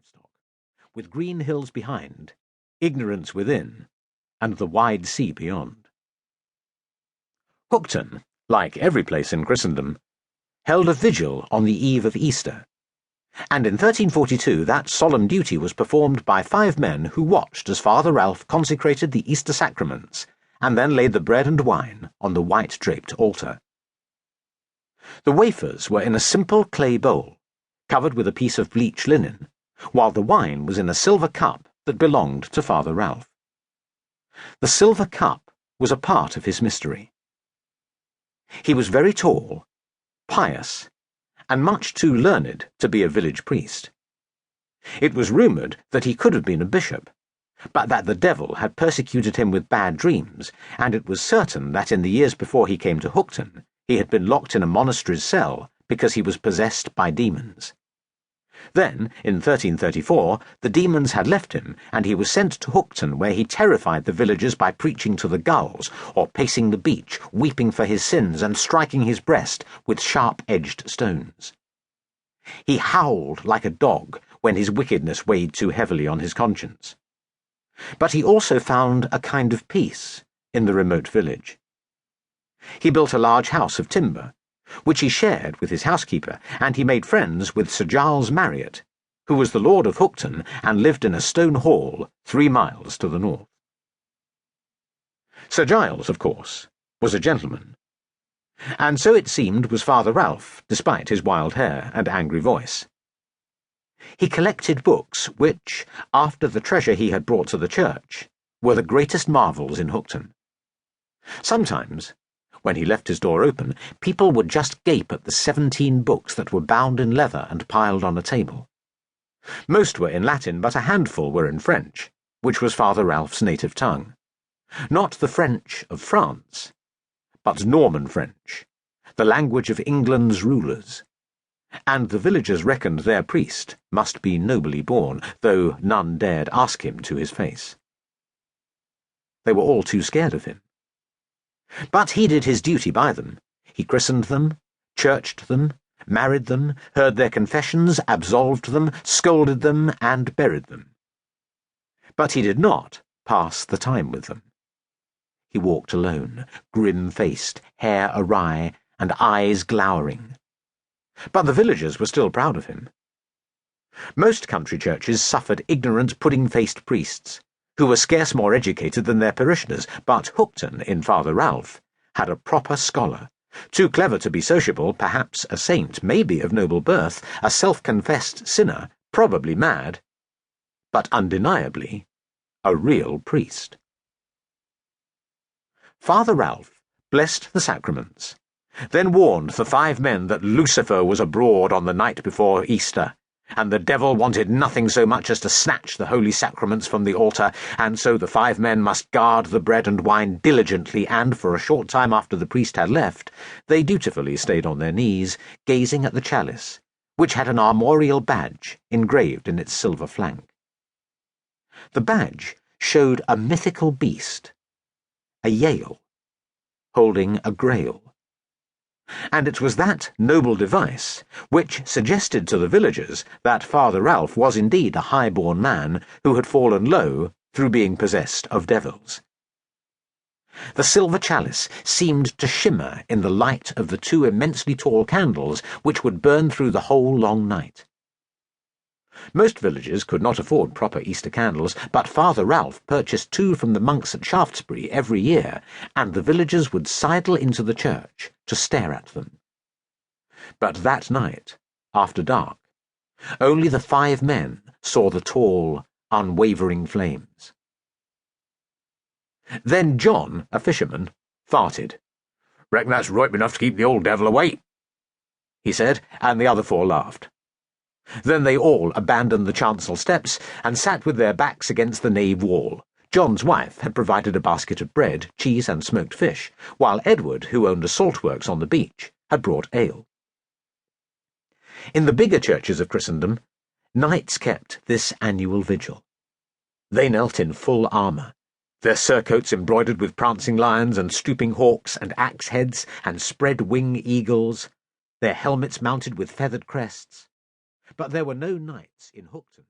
livestock, with green hills behind, ignorance within, and the wide sea beyond. Hookton, like every place in Christendom, held a vigil on the eve of Easter, and in 1342 that solemn duty was performed by 5 men who watched as Father Ralph consecrated the Easter sacraments and then laid the bread and wine on the white-draped altar. The wafers were in a simple clay bowl, covered with a piece of bleached linen, while the wine was in a silver cup that belonged to Father Ralph. The silver cup was a part of his mystery. He was very tall, pious, and much too learned to be a village priest. It was rumoured that he could have been a bishop, but that the devil had persecuted him with bad dreams, and it was certain that in the years before he came to Hookton, he had been locked in a monastery's cell because he was possessed by demons. Then, in 1334, the demons had left him, and he was sent to Hookton, where he terrified the villagers by preaching to the gulls, or pacing the beach, weeping for his sins and striking his breast with sharp-edged stones. He howled like a dog when his wickedness weighed too heavily on his conscience. But he also found a kind of peace in the remote village. He built a large house of timber, which he shared with his housekeeper, and he made friends with Sir Giles Marriott, who was the lord of Hookton and lived in a stone hall 3 miles to the north. Sir Giles, of course, was a gentleman, and so it seemed was Father Ralph, despite his wild hair and angry voice. He collected books which, after the treasure he had brought to the church, were the greatest marvels in Hookton. Sometimes, when he left his door open, people would just gape at the 17 books that were bound in leather and piled on a table. Most were in Latin, but a handful were in French, which was Father Ralph's native tongue. Not the French of France, but Norman French, the language of England's rulers. And the villagers reckoned their priest must be nobly born, though none dared ask him to his face. They were all too scared of him. But he did his duty by them. He christened them, churched them, married them, heard their confessions, absolved them, scolded them, and buried them. But he did not pass the time with them. He walked alone, grim-faced, hair awry, and eyes glowering. But the villagers were still proud of him. Most country churches suffered ignorant, pudding-faced priests, who were scarce more educated than their parishioners, but Hookton, in Father Ralph, had a proper scholar, too clever to be sociable, perhaps a saint, maybe of noble birth, a self-confessed sinner, probably mad, but undeniably a real priest. Father Ralph blessed the sacraments, then warned the 5 men that Lucifer was abroad on the night before Easter, and the devil wanted nothing so much as to snatch the holy sacraments from the altar, and so the 5 men must guard the bread and wine diligently, and for a short time after the priest had left, they dutifully stayed on their knees, gazing at the chalice, which had an armorial badge engraved in its silver flank. The badge showed a mythical beast, a Yale, holding a grail. And it was that noble device which suggested to the villagers that Father Ralph was indeed a high-born man who had fallen low through being possessed of devils. The silver chalice seemed to shimmer in the light of the 2 immensely tall candles which would burn through the whole long night. Most villagers could not afford proper Easter candles, but Father Ralph purchased 2 from the monks at Shaftesbury every year, and the villagers would sidle into the church to stare at them. But that night, after dark, only the 5 men saw the tall, unwavering flames. Then John, a fisherman, farted. "Reckon that's ripe enough to keep the old devil away," he said, and the other 4 laughed. Then they all abandoned the chancel steps and sat with their backs against the nave wall. John's wife had provided a basket of bread, cheese, and smoked fish, while Edward, who owned a saltworks on the beach, had brought ale. In the bigger churches of Christendom, knights kept this annual vigil. They knelt in full armour, their surcoats embroidered with prancing lions and stooping hawks and axe heads and spread-wing eagles, their helmets mounted with feathered crests. But there were no knights in Hookton.